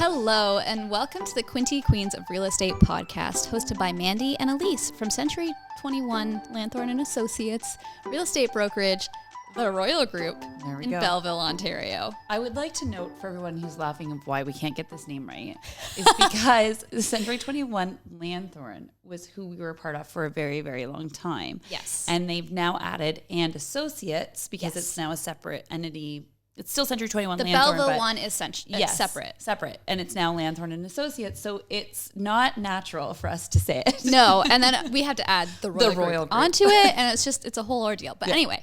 Hello, and welcome to the Quinty Queens of Real Estate podcast, hosted by Mandy and Elyse from Century 21 Lanthorn and Associates, Real Estate Brokerage, the Royle Group in Belleville, Ontario. I would like to note for everyone who's laughing of why we can't get this name right is because Century 21 Lanthorn was who we were a part of for a very, very long time. Yes. And they've now added and Associates because it's now a separate entity. It's still Century 21 the Lanthorn. The Belleville one is separate. Separate. And it's now Lanthorn and Associates. So it's not natural for us to say it. No. And then we had to add the Royle Group onto it. And it's a whole ordeal. But anyway,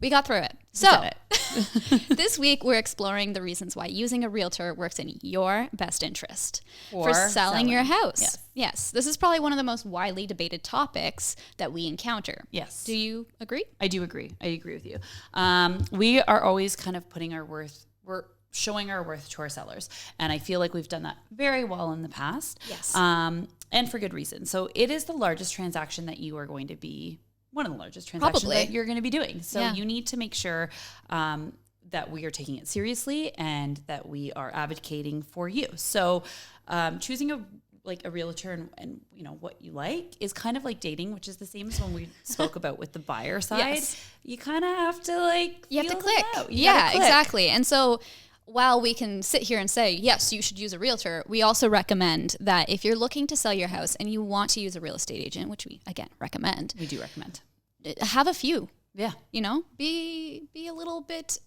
we got through it. So this week we're exploring the reasons why using a realtor works in your best interest for selling your house. Yes. This is probably one of the most widely debated topics that we encounter. Yes. Do you agree? I do agree. I agree with you. We are always kind of putting we're showing our worth to our sellers. And I feel like we've done that very well in the past. Yes. And for good reason. So it is the largest transaction that you are going to be one of the largest transactions that you're going to be doing. So you need to make sure that we are taking it seriously and that we are advocating for you. So choosing a realtor and you know what you like is kind of like dating, which is the same as when we spoke about with the buyer side. Yes. You kind of have to you have to click. Yeah, exactly. And so while we can sit here and say, yes, you should use a realtor, we also recommend that if you're looking to sell your house and you want to use a real estate agent, which we, again, recommend. We do recommend. Have a few. Yeah. You know, be a little bit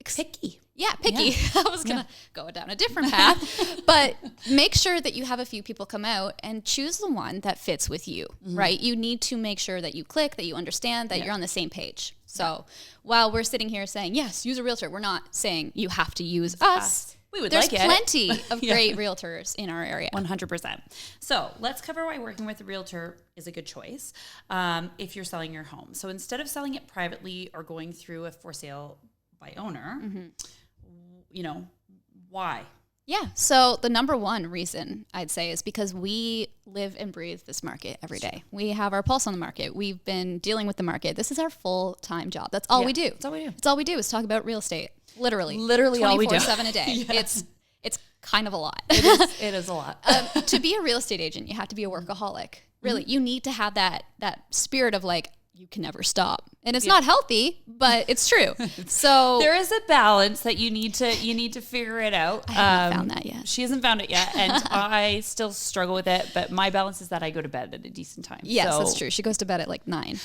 picky. Yeah, picky. Yeah. I was going to go down a different path. But make sure that you have a few people come out and choose the one that fits with you, right? You need to make sure that you click, that you understand, that you're on the same page. So while we're sitting here saying, yes, use a realtor, we're not saying you have to use us. We would There's like it. plenty of great realtors in our area. 100%. So let's cover why working with a realtor is a good choice if you're selling your home. So instead of selling it privately or going through a for sale by owner, you know, why? Yeah. So the number one reason I'd say is because we live and breathe this market every day. We have our pulse on the market. We've been dealing with the market. This is our full-time job. That's all we do. That's all we do. It's all we do is talk about real estate. Literally all we do. 24/7 a day. It's kind of a lot. It is a lot. To be a real estate agent, you have to be a workaholic. Really, you need to have that spirit of like, you can never stop. And it's not healthy, but it's true. So there is a balance that you need to figure it out. I haven't found that yet. She hasn't found it yet, and I still struggle with it. But my balance is that I go to bed at a decent time. Yes, that's true. She goes to bed at like 9.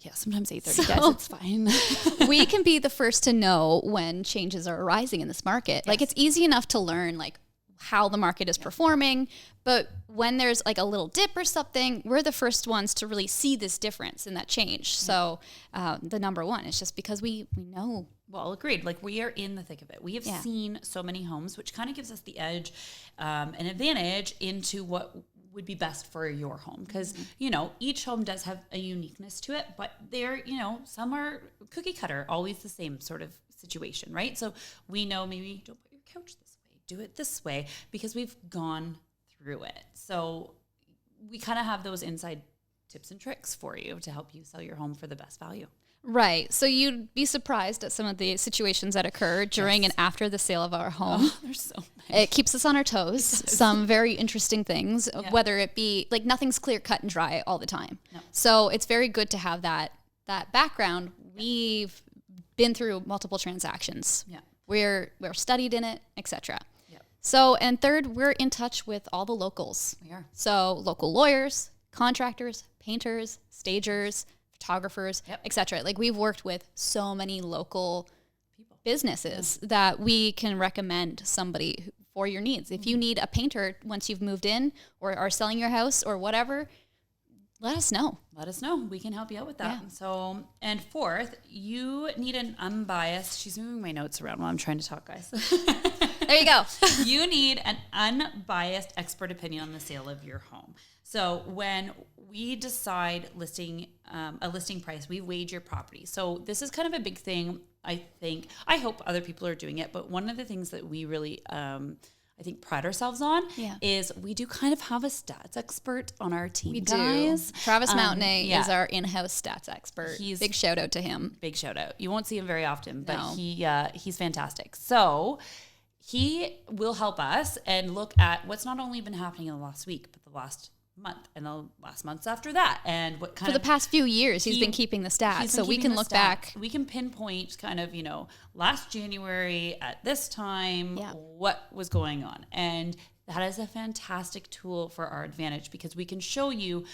Yeah, sometimes 8:30. Guys, it's fine. We can be the first to know when changes are arising in this market. Yes. Like it's easy enough to learn like how the market is performing, but when there's like a little dip or something, we're the first ones to really see this difference in that change. So the number one is just because we know. Well, agreed. Like we are in the thick of it. We have seen so many homes, which kind of gives us the edge, an advantage into what would be best for your home. Because, you know, each home does have a uniqueness to it, but some are cookie cutter, always the same sort of situation, right? So we know maybe don't put your couch this way, do it this way, because we've gone through it. So we kind of have those inside tips and tricks for you to help you sell your home for the best value. Right. So you'd be surprised at some of the situations that occur during and after the sale of our home. Oh, there's so many. It keeps us on our toes. Some very interesting things, whether it be like nothing's clear cut and dry all the time. No. So it's very good to have that background. We've been through multiple transactions. Yeah. We're studied in it, etc. Yep. So, and third, we're in touch with all the locals. We are. So local lawyers, contractors, painters, stagers, photographers, etc. Like we've worked with so many local businesses that we can recommend somebody for your needs. If you need a painter once you've moved in or are selling your house or whatever, let us know. Let us know. We can help you out with that. Yeah. So, and fourth, you need an unbiased, she's moving my notes around while I'm trying to talk, guys. There you go. You need an unbiased expert opinion on the sale of your home. So when we decide a listing price, we weigh your property. So this is kind of a big thing, I think. I hope other people are doing it, but one of the things that we really, I think, pride ourselves on is we do kind of have a stats expert on our team. We guys. do. Travis Mountain is our in-house stats expert. Big shout out to him. Big shout out. You won't see him very often, but he's fantastic. So he will help us and look at what's not only been happening in the last week, but the last month and the last months after that, and what kind for the past few years he's been keeping the stats, so we can look back. We can pinpoint kind of, last January at this time, what was going on. And that is a fantastic tool for our advantage, because we can show you,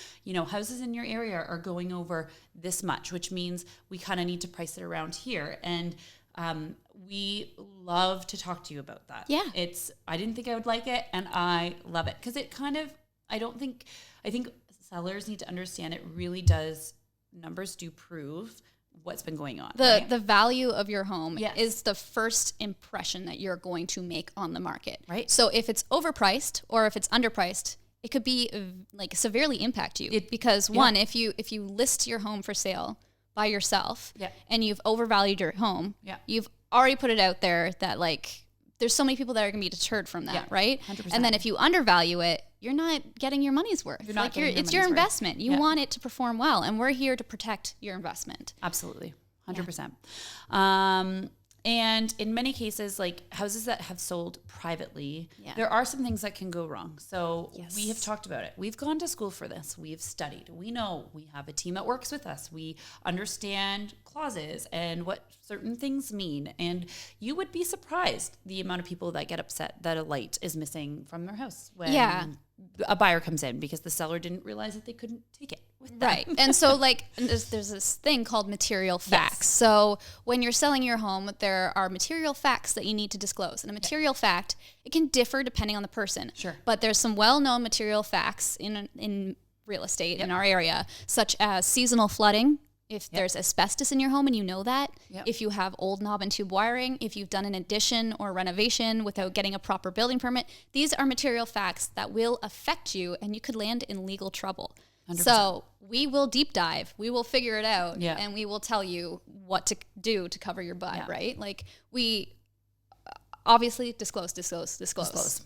houses in your area are going over this much, which means we kind of need to price it around here. And we love to talk to you about that. Yeah. I didn't think I would like it, and I love it, because it kind of, I think sellers need to understand it really does. Numbers do prove what's been going on. The value of your home is the first impression that you're going to make on the market. Right. So if it's overpriced or if it's underpriced, it could be severely impact you. Because one, if you list your home for sale by yourself and you've overvalued your home, you've already put it out there that there's so many people that are going to be deterred from that, right? 100%. And then if you undervalue it, you're not getting your money's worth. It's your investment. You want it to perform well, and we're here to protect your investment. Absolutely, 100%. And in many cases, houses that have sold privately, there are some things that can go wrong. So we have talked about it. We've gone to school for this. We've studied. We know. We have a team that works with us. We understand clauses and what certain things mean. And you would be surprised the amount of people that get upset that a light is missing from their house when a buyer comes in because the seller didn't realize that they couldn't take it with them. Right. And so there's this thing called material facts. Yes. So when you're selling your home, there are material facts that you need to disclose. And a material fact, it can differ depending on the person. Sure. But there's some well-known material facts in real estate in our area, such as seasonal flooding. If there's asbestos in your home and you know that, if you have old knob and tube wiring, if you've done an addition or renovation without getting a proper building permit, these are material facts that will affect you, and you could land in legal trouble. 100%. So we will deep dive, we will figure it out, and we will tell you what to do to cover your butt, right? We obviously disclose.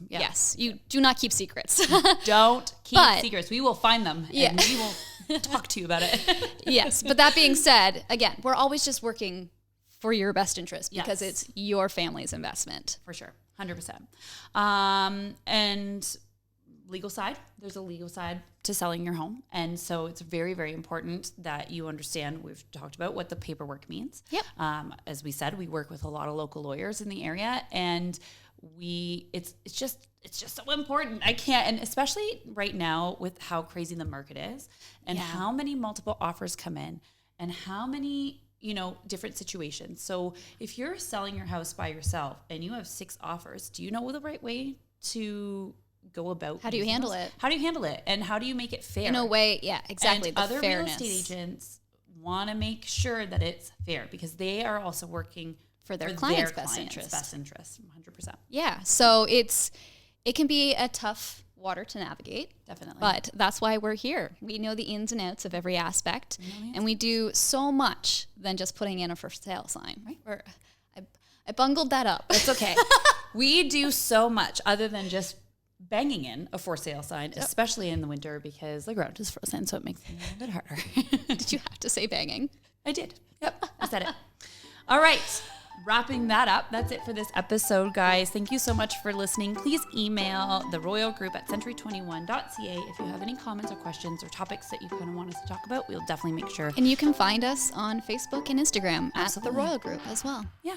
Yeah. Yes, you do not keep secrets. Don't keep secrets. We will find them, and we will talk to you about it. Yes, but that being said, again, we're always just working for your best interest because it's your family's investment. For sure, 100%. And legal side, there's a legal side to selling your home. And so it's very, very important that you understand, we've talked about what the paperwork means. Yep. As we said, we work with a lot of local lawyers in the area, and it's just so important. And especially right now with how crazy the market is and how many multiple offers come in and how many, different situations. So if you're selling your house by yourself and you have 6 offers, do you know the right way to go about? How do you handle it? How do you handle it? And how do you make it fair? In a way, exactly. And other fairness. Real estate agents want to make sure that it's fair because they are also working for their client's best interest. 100%. Yeah. So it can be a tough water to navigate. Definitely. But that's why we're here. We know the ins and outs of every aspect. And we do so much than just putting in a for sale sign. Right. I bungled that up. It's okay. We do so much other than just banging in a for sale sign, especially in the winter because the ground is frozen, so it makes it a little bit harder. Did you have to say banging? I did. Yep, I said it. All right. Wrapping that up, that's it for this episode, guys. Thank you so much for listening. Please email the Royle Group at century21.ca if you have any comments or questions or topics that you kind of want us to talk about. We'll definitely make sure. And you can find us on Facebook and Instagram at the Royle Group as well. Yeah.